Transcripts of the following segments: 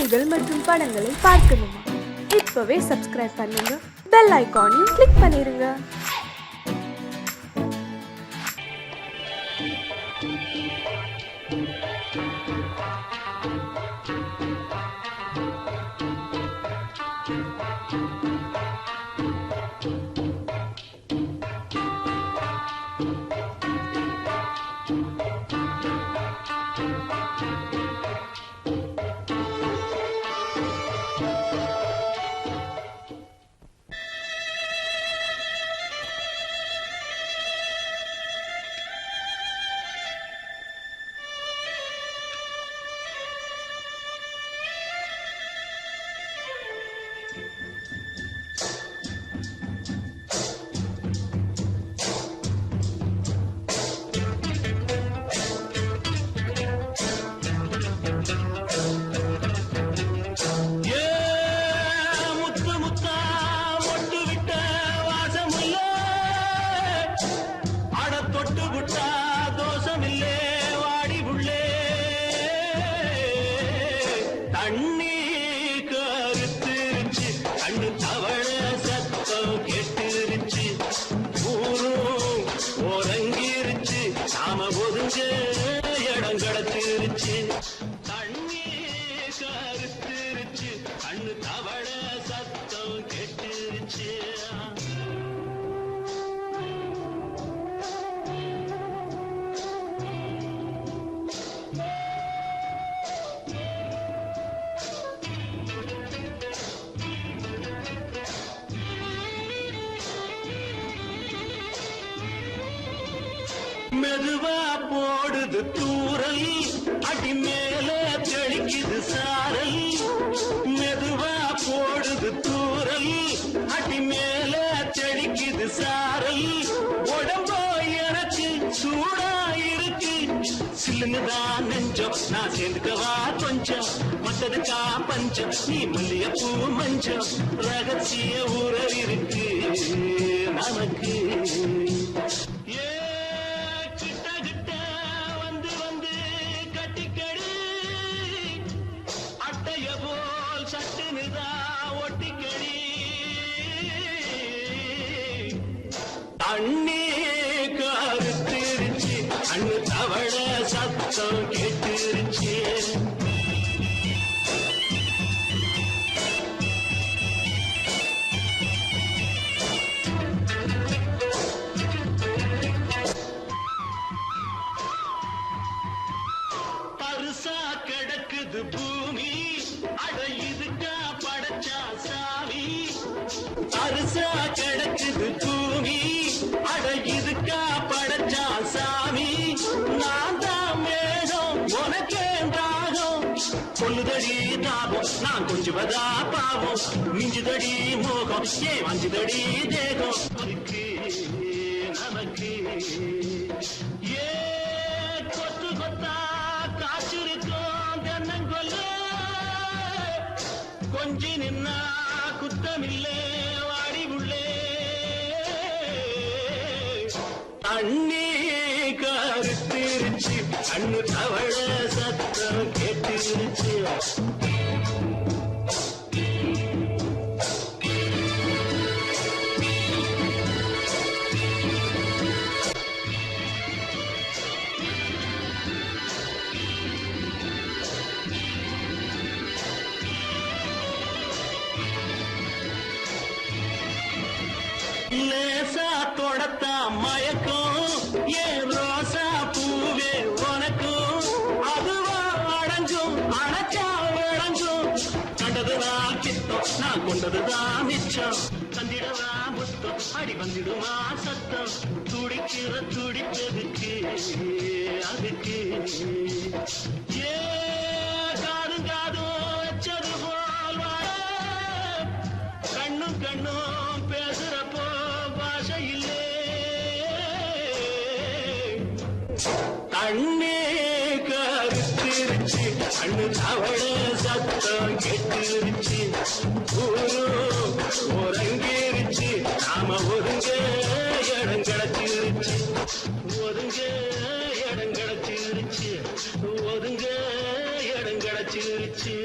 செய்திகள் மற்றும் படங்களை பார்க்கணுமா? இப்பவே சப்ஸ்கிரைப் பண்ணுங்க, பெல் ஐகானையும் கிளிக் பண்ணிருங்க. மெதுவா போடுது தூரல், அடி மேல தெளிக்குது சாரல். மெதுவா போடுது தூரல், அடி மேல தெளிக்குது சாரல். உடம்போ எனக்கு சூடா இருக்கு, சில்லுன்னுதான் நெஞ்சம், நான் சேர்ந்துக்கவா கொஞ்சம். மத்ததுக்கா பஞ்சம், நீ மல்லிகைப்பூ மஞ்சம். ரகசிய உறவு இருக்கு நமக்கு. தண்ணி கருத்திருச்சு, அண்ணு தவள சத்தம் கேட்டுருச்சு. பருசா கிடக்குது பூமி, அட இதுக்கா படைச்சா சாமி. பருசா கிடக்குது பூமி, அட இதுக்கா படைச்சா சாமி. நான் தான் மேகம், உனக்கே தாகம். கொல்லுதடி தாபம், நான் கொஞ்சுவதா பாவம். மிஞ்சுதடி மோகம், ஏன் வஞ்சுதடி தேகம். நமக்கு ஏ கொத்து கொத்தா காற்றிருக்கோம் தென்னங்கொல்ல. கொஞ்சி நின்னா குத்தமில்லே வாடி உள்ளே. தண்ணி கருத்திருச்சு, அண்ணு தவள சத்தம் கேட்டுருச்சு. லேசா தொடத்தா மயக்கும், ஏன் ரோசா பூவே உனக்கும். அதுவா அடங்கும், அணைச்சா விளங்கும். கண்டதுதான் கித்தம், நான் கொண்டதுதான் மிச்சம். தந்திடவா முத்தம், அடி வந்திடுமா சத்தம். துடிக்கிற துடிப்பதுக்கு அதுக்கு ஏ காதும் காதும் வச்சது போல் வாழ. கண்ணும் கண்ணும் பேசுறப்போ பாஷை இல்லே. தண்ணி கருத்திருச்சு, அண்ணு தவள சத்தம் கேட்டுருச்சு. ஒருங்கிருச்சு, நாம ஒருங்க இடம் கிடச்சிருச்சு. ஒதுங்க இடம் கிடச்சிருச்சு, ஒதுங்க இடம் கிடச்சிருச்சு.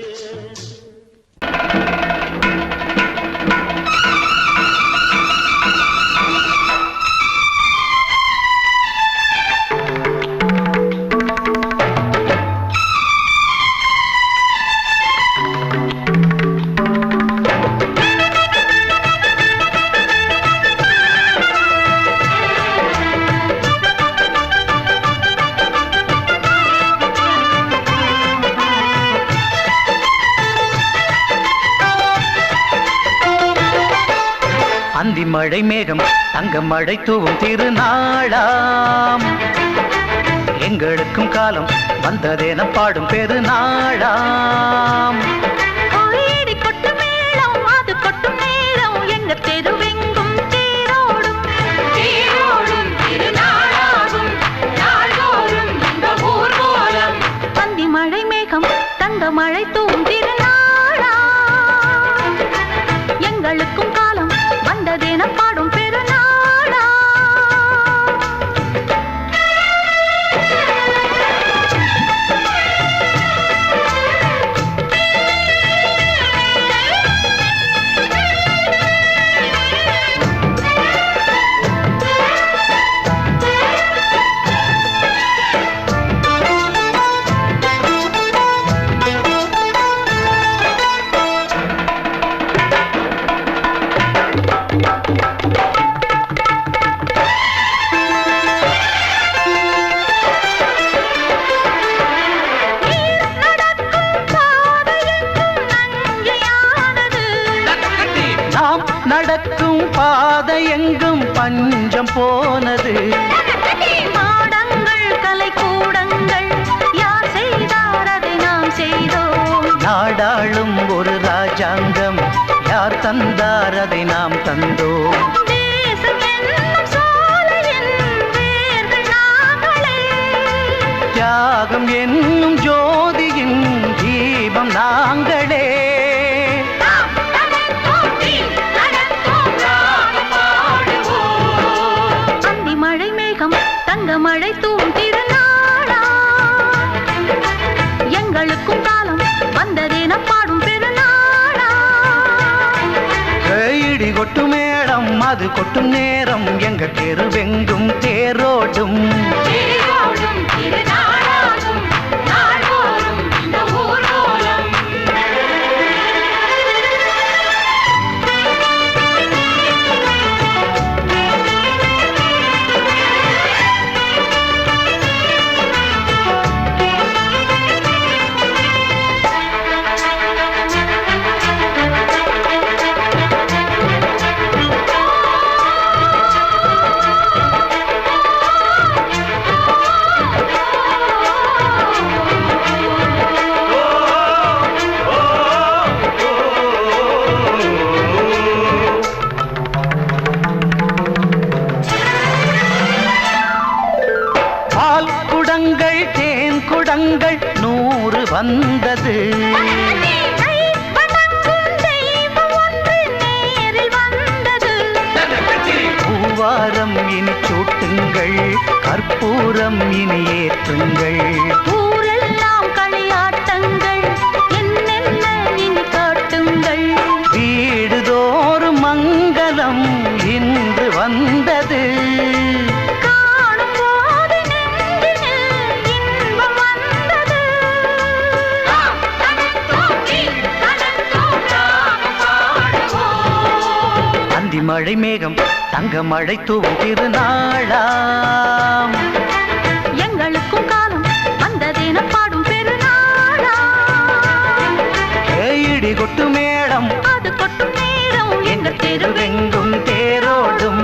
அந்தி மழை மேகம் தங்க மழை தூவும் திருநாளாம் எங்களுக்கும் காலம் வந்ததென பாடும் பெருநாளாம் கோயிடி கொட்டு மேளம் அது கொட்டும் நேரம் எங்க தெருவெங்கும் தேரோடும் தேரோடும் திருநாளாகும் நாள்தோறும் இந்த ஊர்வலம் அந்தி மழை மேகம் தங்க மழை தூவும் திருநாளா எங்களுக்கும் காலம் வந்ததென பாடும் பெருநாளா நடக்கும் பாதை எங்கும் பஞ்சம் போனது மாடங்கள் கலை கூடங்கள் யார் செய்தார் அதை நாம் செய்தோம் நாடாளும் ஒரு ராஜாங்கம் யார் தந்தார் அதை நாம் தந்தோம் தேசம் என்னும் சோலையின் வேர்கள் நாங்களே தியாகம் என்னும் ஜோதியின் தீபம் நாங்களே தங்க மழை தூவும் திருநாளா எங்களுக்கும் காலம் வந்ததென பாடும் பெருநாளா இடி கொட்டு மேளம் அது கொட்டும் நேரம் எங்க தெருவெங்கும் தேரோடும் தேரோடும் திருநாளாகும் நாள்தோறும் இந்த ஊர்வலம் தேன் குடங்கள் 100 வந்தது பூவாரம் இனி சூட்டுங்கள் கற்பூரம் இனி ஏற்றுங்கள் ஊரெல்லாம் களியாட்டங்கள் என்னென்ன இனி காட்டுங்கள் வீடுதோறும் மங்களம் இன்று வந்தது மழை மேகம் தங்க மழை தூவும் திருநாளாம் எங்களுக்கும் காலம் வந்ததென பாடும் பெருநாளா இடி கொட்டு மேளம் அது கொட்டும் நேரம் எங்க தெருவெங்கும் தேரோடும்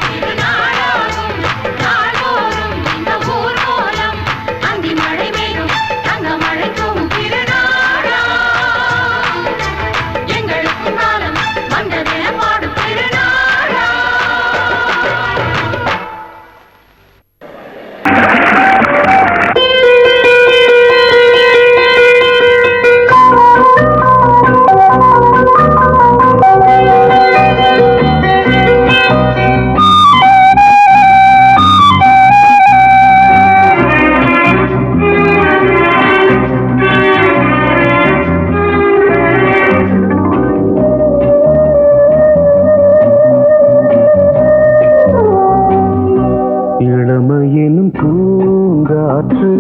திருநாளாகும் நாள்தோறும் இந்த ஊர்வலம் அந்தி மழை மேகம் தங்க மழை தூவும் திருநாளா எங்களுக்கும் காலம் வந்ததென பாடும் பெருநாளா இளமையினும் பூங்காற்று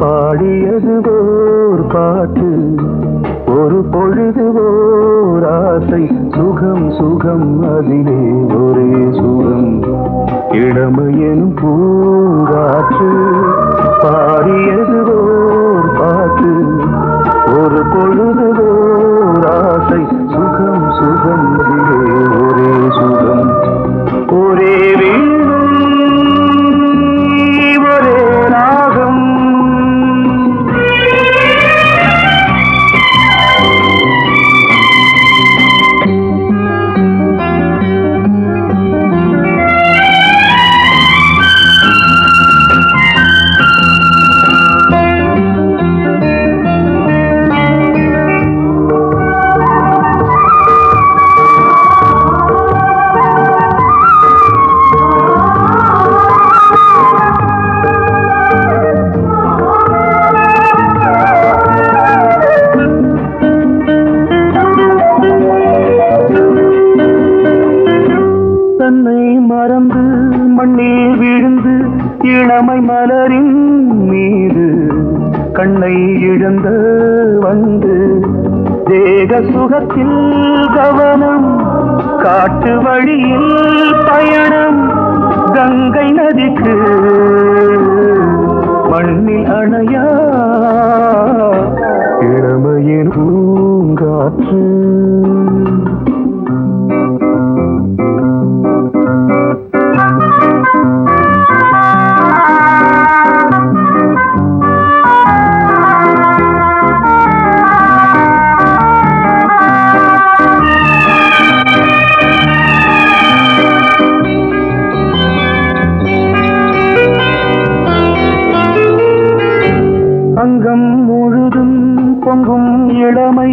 பாடியது ஓர் பாட்டு ஒரு பொழுது ஓர் ஆசை சுகம் சுகம் அதிலே ஒரே சுகம் இளமையினும் பூங்காற்று பாடியது ஓர் பாட்டு ஒரு பொழுது ஓர் ஆசை சுகம் சுகம் அதிலே மலரின் மீது கண்ணை இழந்த வந்து தேக சுகத்தில் கவனம் காட்டு வழியில் பயணம் கங்கை நதிக்கு மண்ணில் அணையா இளமையின் பூங்காற்று அங்கம் முழுதும் பொங்கும் இளமை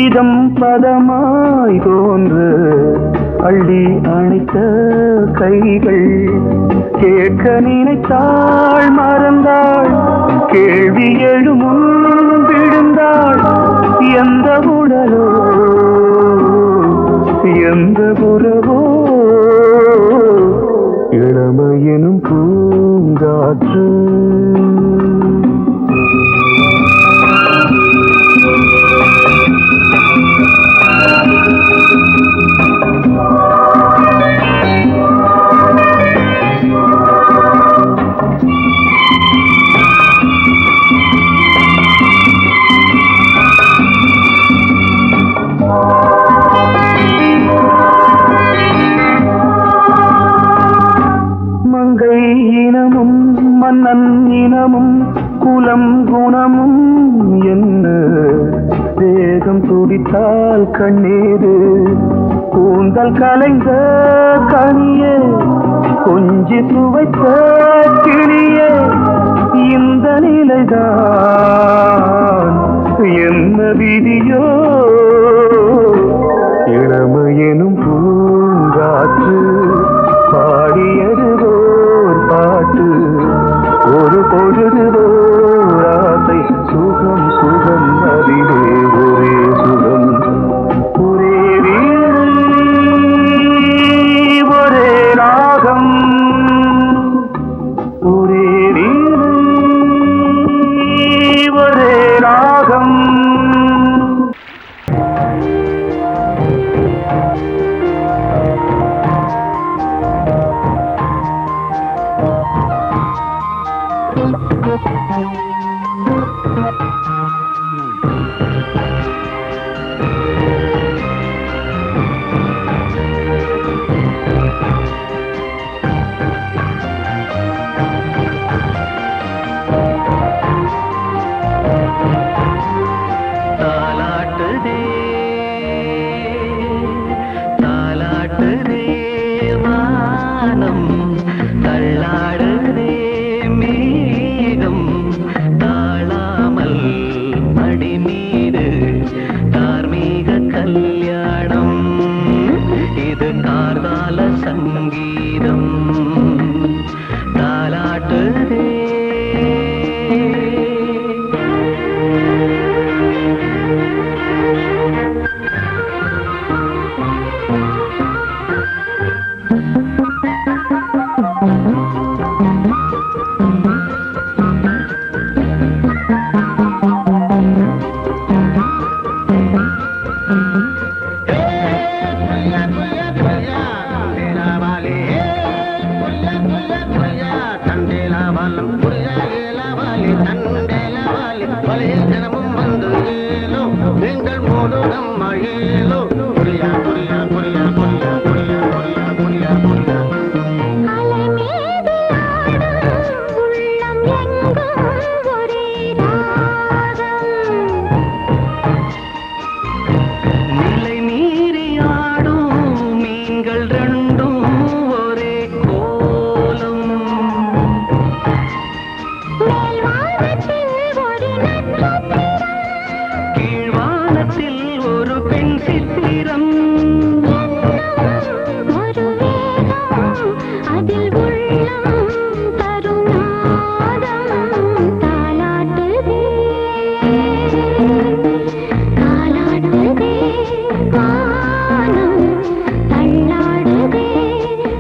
இதம் பதமாய் தோன்று அள்ளி அணைத்த கைகள் கேட்க நினைத்தாள் மறந்தாள் கேள்வி எழுமுன் விழுந்தாள் எந்த உடலோ எந்த புறவோ இளமையெனும் பூங்காற்று மங்கை இனமும் மன்னன் இனமும் குலம் குணமும் என்ன தேகம் துடித்தால் கண்ணீரு கூந்தல் கலைந்த கனியே கொஞ்சி துவைத்த கிளியே இந்த நிலைதான் என்ன விதியோ இளமையெனும் பூங்காற்று பாடியதுவோர் பாட்டு ஒரு பொழுதுவோர் ஆசை சுகம் சுகம் அதிலே ஒரே சுகம் ஒரே வீடு ஒரே ராகம் ஒரே வீடு ஒரே ராகம் தாலாட்டுதே தாலாட்டுதே வானம் தள்ளாடுதே மேகம் தாழாமல் மடி மீது தார்மீக கல்யாணம் இது கார்கால சங்கீதம் தாலாட்டுதே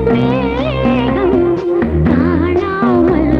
மேகம் காணாமல்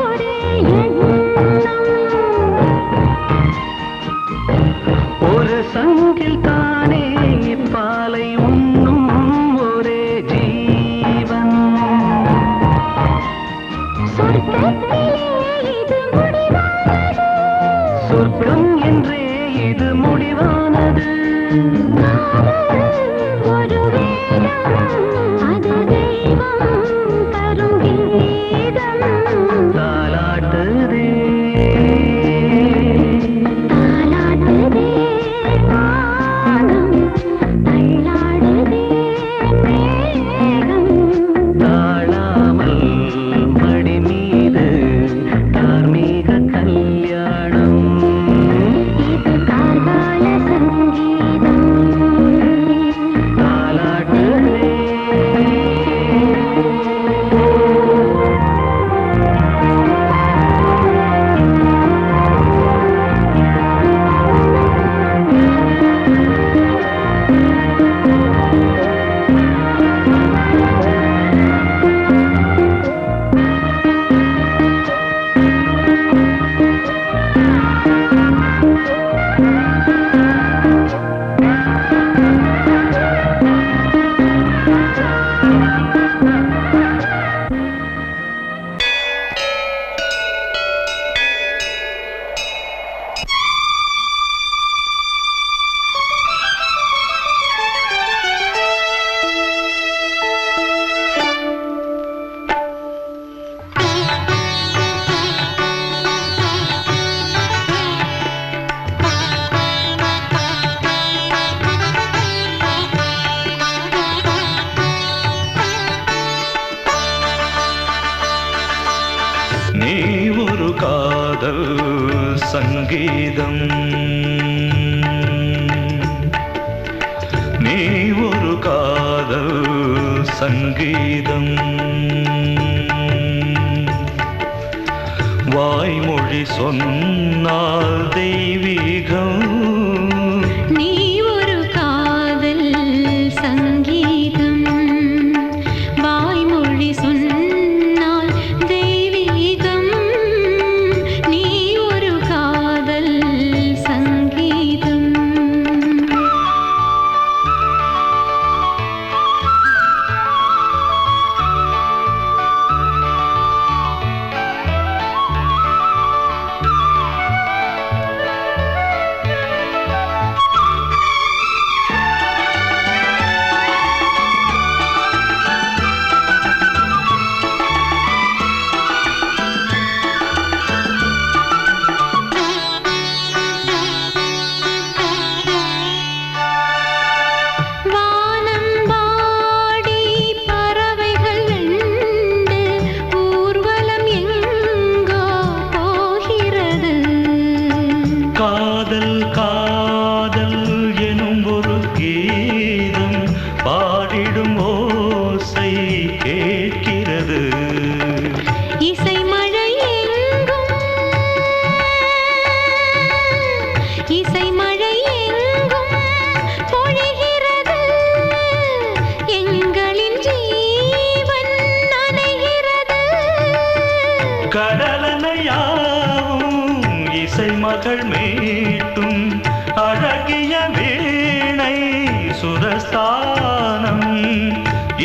ஒரே எண்ணம். ஒரு சங்கில் தானே பாலை உண்ணும் ஒரே ஜீவன். சொர்க்கத்திலே இது முடிவானது. சொர்க்கம் என்றே இது முடிவானது. ஒரு வேதம் அது தெய்வம் தரும் கீதம். தாலாட்டுதே தாலாட்டுதே வானம், தள்ளாடுதே மேகம். தாழாமல் மடி மீது தார்மீக கல்யாணம். இது கார்கால சங்கீதம். தாலாட்டுதே நீ ஒரு காதல் சங்கீதம். நீ ஒரு காதல் சங்கீதம். வாய்மொழி சொன்னால் தெய்வீகம். நீ ஒரு காதல் சங்கீதம். வாய்மொழி சொன்னால் தெய்வீகம். நீ ஒரு காதல் சங்கீதம். வானம்பாடி பறவைகள் வெண்டு ஊர்வலம் எங்கோ போகிறது. காதல் காதல் எனும் ஒரு கீதம் பாடிடும் ஓசை கேட்கிறது. இசை மழை எங்கும், இசை மழை எங்கும் பொழிகிறது. எங்களின் ஜீவன் நனைகிறது. கடலனையாவும் இசை மகள் மீட்டும் அழகிய வீணை சுரஸ்தானம்.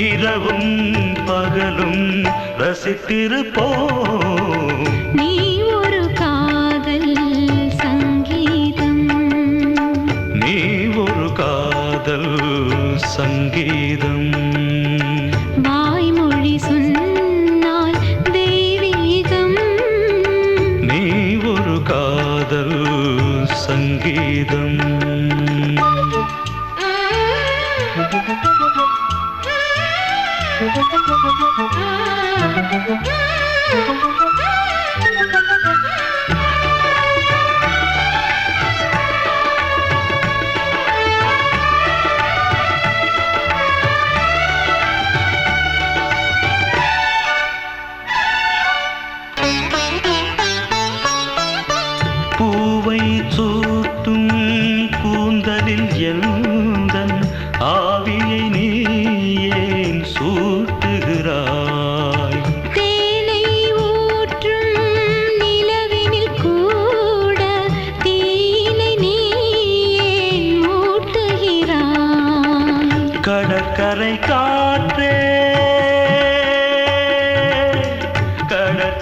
இரவும் பகலும் ரசித்திருப்போம். நீ ஒரு காதல் சங்கீதம். நீ ஒரு காதல் சங்கீதம். வாய்மொழி சொன்னால் தெய்வீகம். நீ ஒரு காதல் சங்கீதம். Ah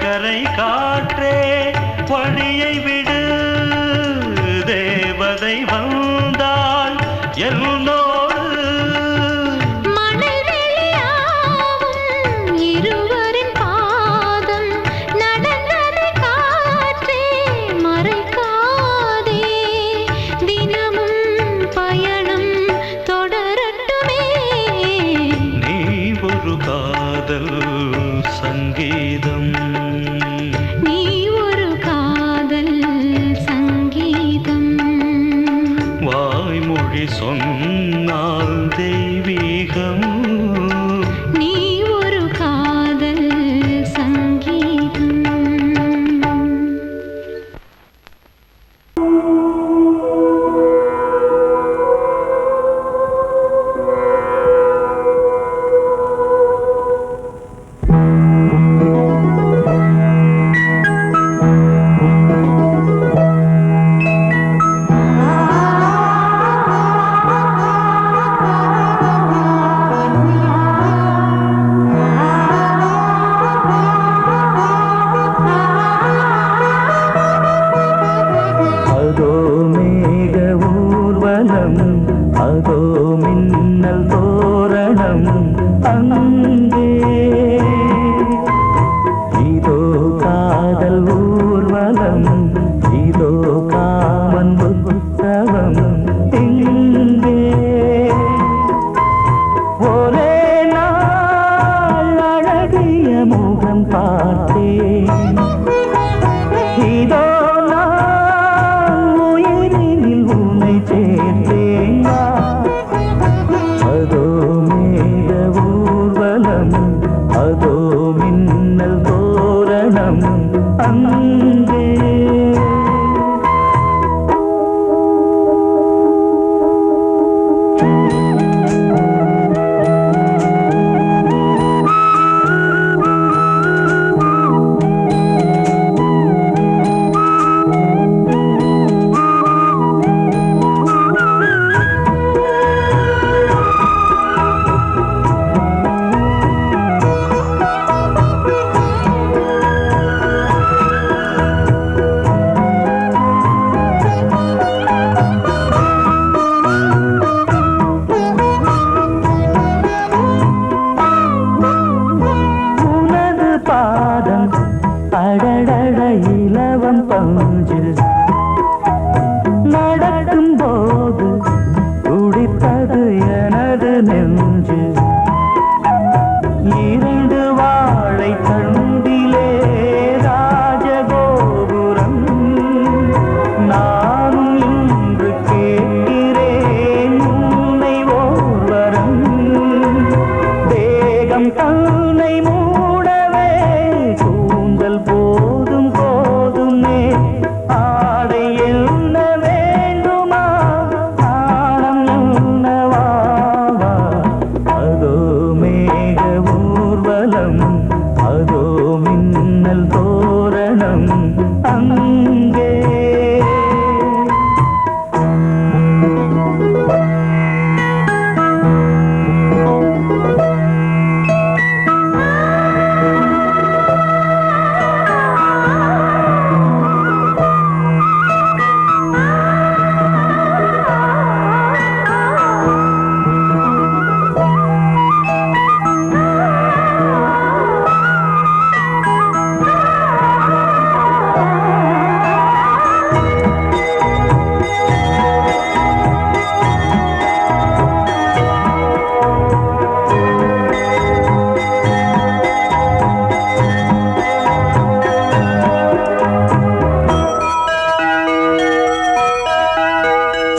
கடற்கரை காற்றே வழியை விடு, தேவதை வந்தாள் என்னோடு. மணல் வெளியாகும் இருவரின் பாதம் நடந்ததை காற்றே மறைக்காதே, தினமும் பயணம் தொடரட்டுமே. நீ ஒரு காதல் சங்கீதம், நீ ஒரு காதல் சங்கீதம், வாய்மொழி சொன்னால் தெய்வீகம். நீ ஒரு காதல் சங்கீதம். அதோ மேக ஊர்வலம், அதோ மின்னல் தோரணம் அங்கே. இதோ காதல் ஊர்வலம், இதோ காமன் உற்சவம் இங்கே. ஒரே நாள் அழகிய முகம் பார்த்தேன், இதோ நான் உயிரினில் உன்னை சேர்த்தேன். அதோ மேக ஊர்வலம், அதோ மின்னல் தோரணம் அங்கே. உனது பாதம் அடடட இலவம் பஞ்சு, நடக்கும் போது துடித்தது எனது நெஞ்சு. இரண்டு வாழை தண்டிலே ராஜகோபுரம், நானும் இன்று கேட்கிறேன் உன்னை ஓர்வரம். தேகம் தன்னை மூடவே கூந்தல் போதும் போதுமே, ஆடை என்ன வேண்டுமா, ஆடம் என்னவா. அதோ மேக ஊர்வலம், அதோ மின்னல் தோரணம் அங்கே.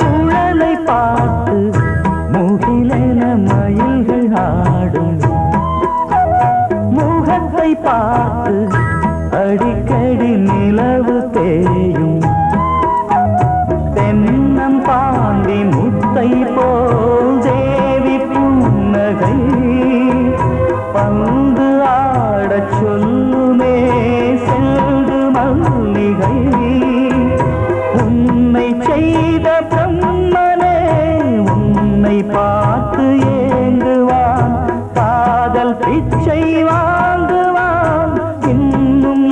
சுழலை பார்த்து முகிலென மயில்கள் ஆடும், முகத்தை பார்த்து அடிக்கடி நிலவு தேயும். தென்னம் பாண்டி முத்தை போல் தேவி புன்னகை, பந்து ஆடச் சொல்லுமே செல்கு மல்லிகை. உன்னை செய்த பிரம்மனே உன்னை பார்த்து ஏங்குவான், காதல் பிச்சை வாங்குவான் இன்னும்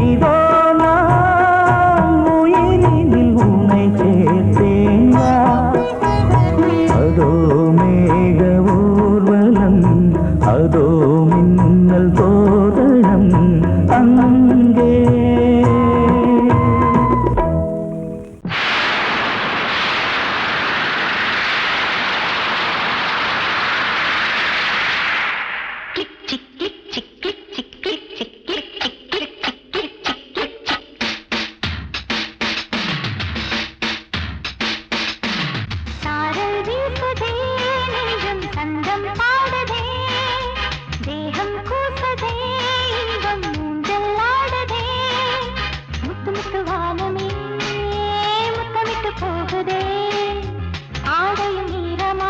இதோ நான் உயிரினில் உன்னை சேர்த்தேன் அதோ மேக ஊர்வலம் அதோ மின்னல் தோரணம் அங்கே சாரல் வீசுதே நெஞ்சம் சந்தம் பாடுதே தேகம் கூசுதே இன்பம் ஊஞ்சல் ஆடுதே முத்து முத்து வானமே முத்தமிட்டு போகுதே ஆடையும் ஈரமாயாகுதே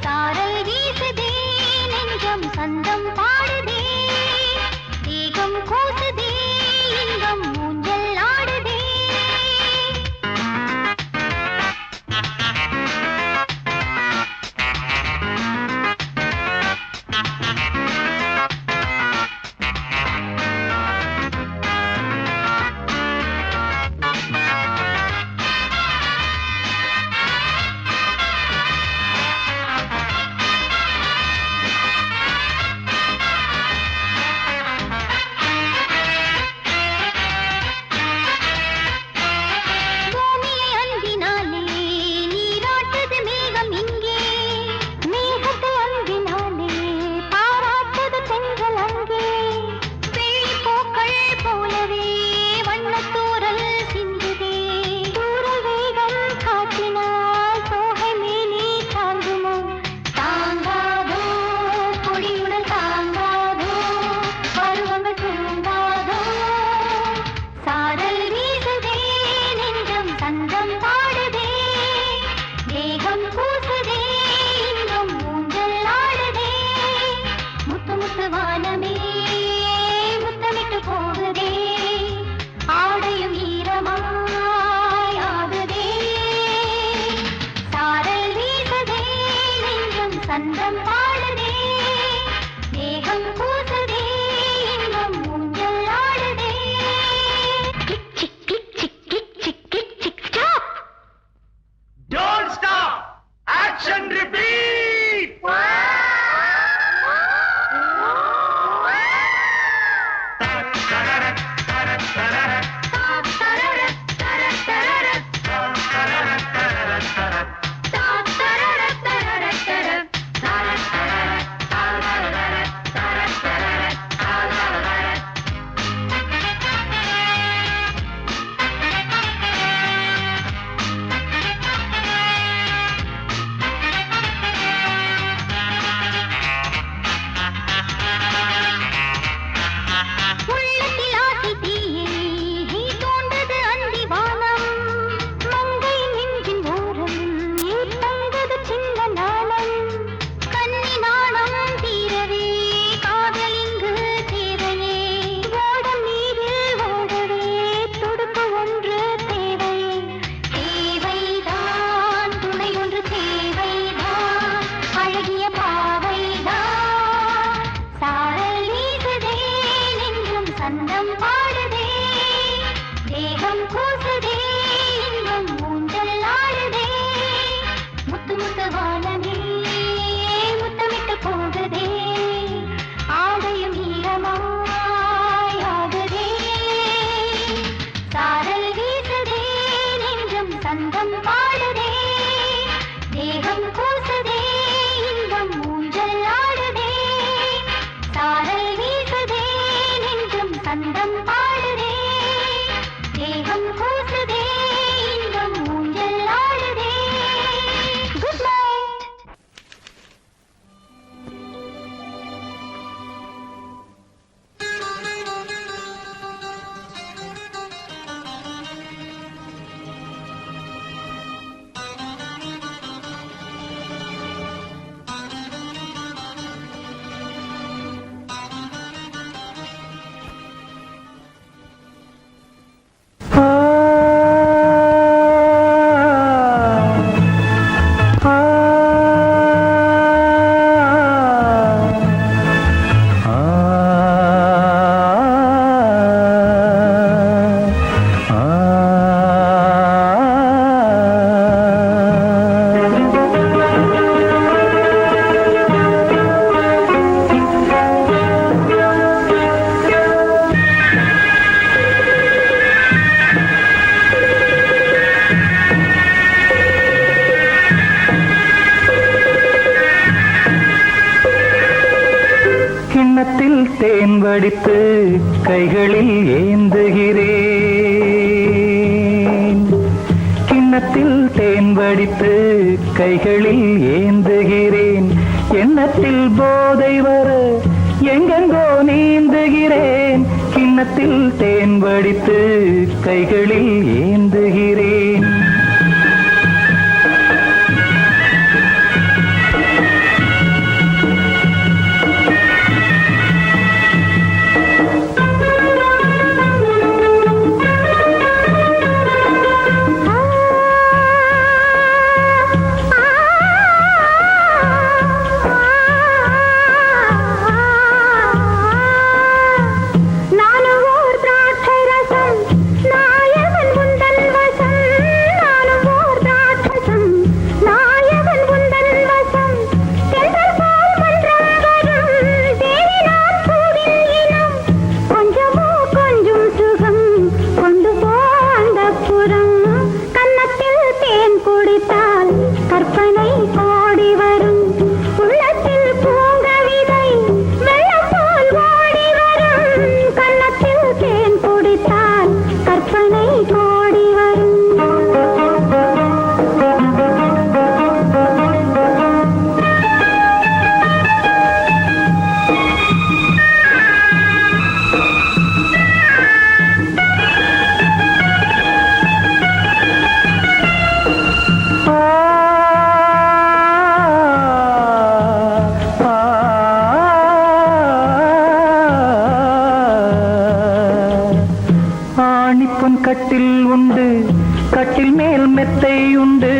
சாரல் வீசுதே நெஞ்சம் சந்தம் பாடுதே தேகம் கூசுதே இன்பம் ஊஞ்சல் ஆடுதே பூமியை அன்பினாலே நீராட்டுது மேகம் இங்கே மேகத்தை அன்பினாலே பாராட்டுது பெண்கள் அங்கே வெள்ளி பூக்கள் போலவே வண்ணத்தூரல் சிந்துதே தூரல் வேகம் காட்டினால் தோகை மேலே தாங்குமோ தாங்காதோ கொடியுடன் தாங்காதோ பருவங்கள் தூங்காதோ சாரல் வீசுதே நெஞ்சம் சந்தம் பாடுதே தேகம் கூசுதே இன்பம் ஊஞ்சல் ஆடுதே முத்து முத்து வானமே முத்தமிட்டு போகுதே ஆடையும் ஈரமாயாகுதே சாரல் வீசுதே நெஞ்சம் சந்தம் பாடுதே தேகம் கூசுதே இன்பம் ஊஞ்சல் ஆடுதே click chick click chick click chick click chick stop Don't stop! Action repeat! உள்ளத்தில் ஆசை தீயை தோன்றது அந்தி வானம் மங்கை நெஞ்சின் ஓரம் தங்குது சின்ன நாளம் கன்னி நாணம் தீரவே காதல் இங்கு தேவையே ஓடம் நீரில் ஓடவே துடுப்பு ஒன்று தேவையே தேவைதான் துணை ஒன்று தேவைதான் அழகிய பாவைதான் சாரல் வீசுதே நெஞ்சம் சந்தம் பாடுதே தேகம் கூசுதே இன்பம் ஊஞ்சல் ஆடுதே முத்து முத்து வானமே முத்தமிட்டு போகுதே ஆடையும் ஈரமாயாகுதே சாரல் வீசுதே நெஞ்சம் சந்தம் பாடுதே தேகம் கூசுதே இன்பம் ஊஞ்சல் ஆடுதே சாரல் வீசுதே நெஞ்சம் சந்தம் பாடுதே தேகம் கூசுதே இன்பம் ஊஞ்சல் ஆடுதே குட் நைட் கிண்ணத்தில் தேன் வடித்து கைகளில் ஏந்துகிறேன். கிண்ணத்தில் தேன் வடித்து கைகளில் ஏந்துகிறேன். எண்ணத்தில் போதை வர எங்கெங்கோ நீந்துகிறேன். கிண்ணத்தில் தேன் வடித்து கைகளில் ஏந்துகிறேன். கட்டில் உண்டு, கட்டில் மேல் மெத்தை உண்டு.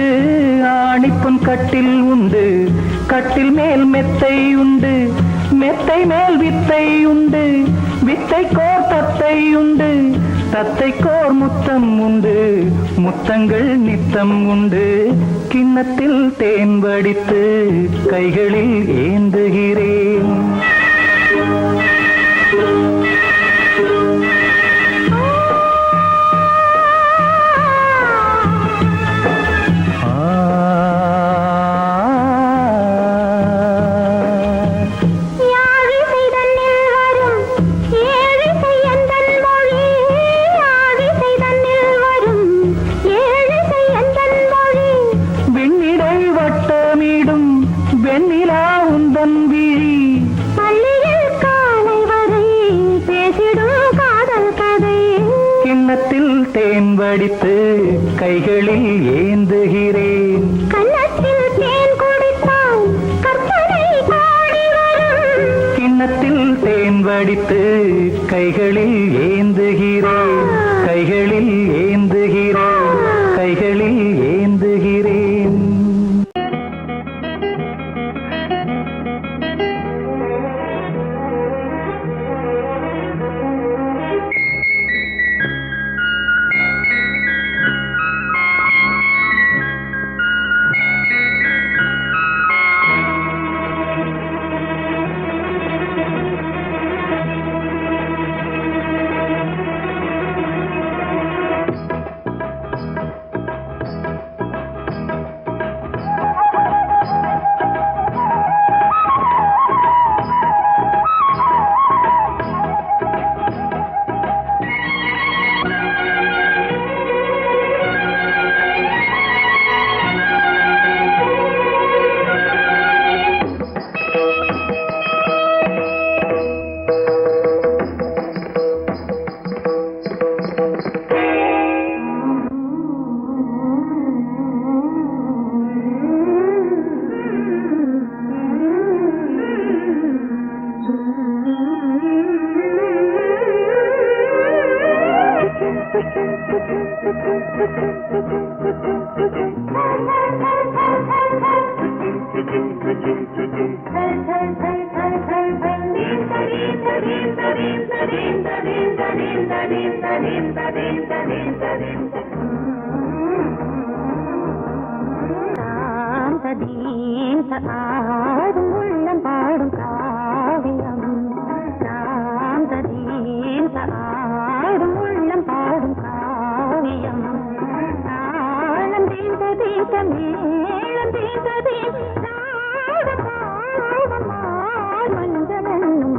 ஆணிப்பொன் கட்டில் உண்டு, கட்டில் மேல் மெத்தை உண்டு. மெத்தை மேல் வித்தை உண்டு, வித்தை கோர் தத்தை உண்டு. தத்தை கோர் முத்தம் உண்டு, முத்தங்கள் நித்தம் உண்டு. கிண்ணத்தில் தேன் வடித்து கைகளில் ஏந்துகிறேன். தேன் வடித்து கைகளில் ஏந்துகிறேன். கன்னத்தில் தேன் குடித்தால் கற்பனை பாடி வரும். கிண்ணத்தில் தேன் வடித்து கைகளில் ஏந்துகிறேன். கைகளில் ஏந்துகிறேன். கைகளில் ஏந்துகிறேன். ஆடும் உள்ளம் பாடும் காவியம். ஆடும் உள்ளம் பாடும் காவியம். தாளம் தீந்த தீந்த மேளம் தீந்த தீந்த மஞ்சள் என்னும்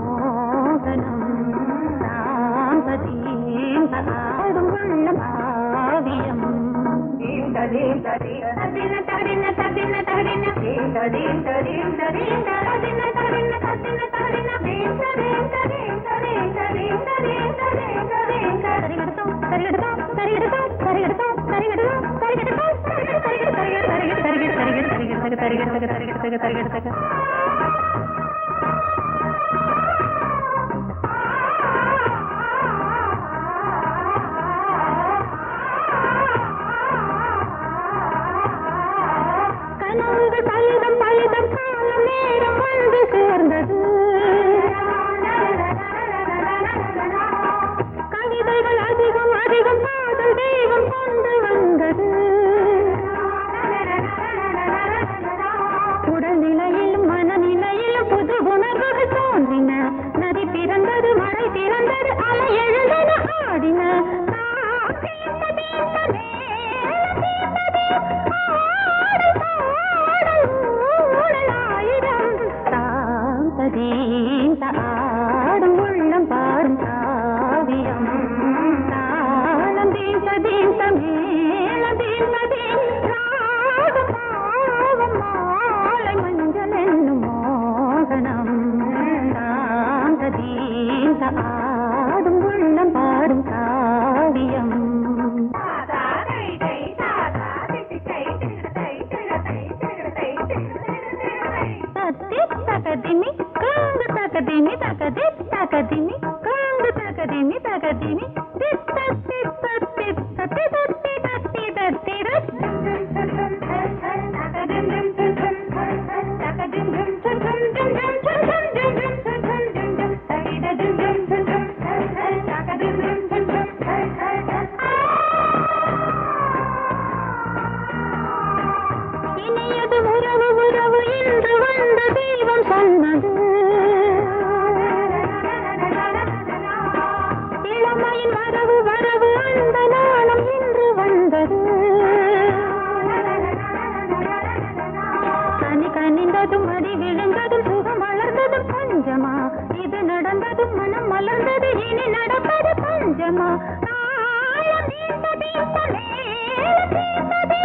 கனவுகள் பலிதம் பலிதம் காலம் நேரம் வந்து சேர்ந்தது கவிதைகள் அதிகம் அதிகம் காதல் தெய்வம் கொண்டு வந்தது உடல்நிலையிலும் மனநிலையிலும் புது உணர்வுகள் தோன்றின நதி பிறந்தது மழை திறந்தது அலை எழுந்தது ஆடின ஆடும் உள்ளம் பாடும் காவியம் தாளம் தீந்த தீந்த மேல தீந்த தீராடும் பாவம் மாலை மஞ்சள் என்னும் மோகனம் தாந்த தீந்த ஆடும் உள்ளம் பாடும் காவியம் தகதிமி காங்கு தகதிமி தகதி தகதிமி காங்கு தகதிமி தகதிமி தித்த தித்த தித்த தித்தி தத்தி தத்தி இனியது உறவு உறவு என்று வந்த தெய்வம் சொன்னது இளமையின் வரவு வரவு அந்த நாளும் இன்று வந்தது கனி கனிந்ததும் அடி விழுந்ததும் சுகம் வளர்ந்ததும் பஞ்சமா இது நடந்ததும் மனம் மலர்ந்தது இனி நடப்பது பஞ்சமா தாளம் தீர்த்த தீர்த்த மேல தீர்த்தது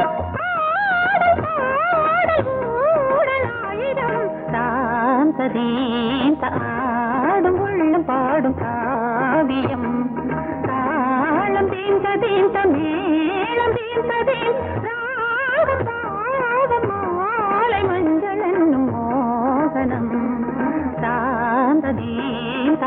தாந்ததீந்த ஆடும் உள்ளம் பாடும் காவியம் தாளம் தீந்த தீந்த மேளம் தீர்த்ததீன் ராகம் பாவம் மாலை மஞ்சள் என்னும் மோகனம் தாந்ததீந்த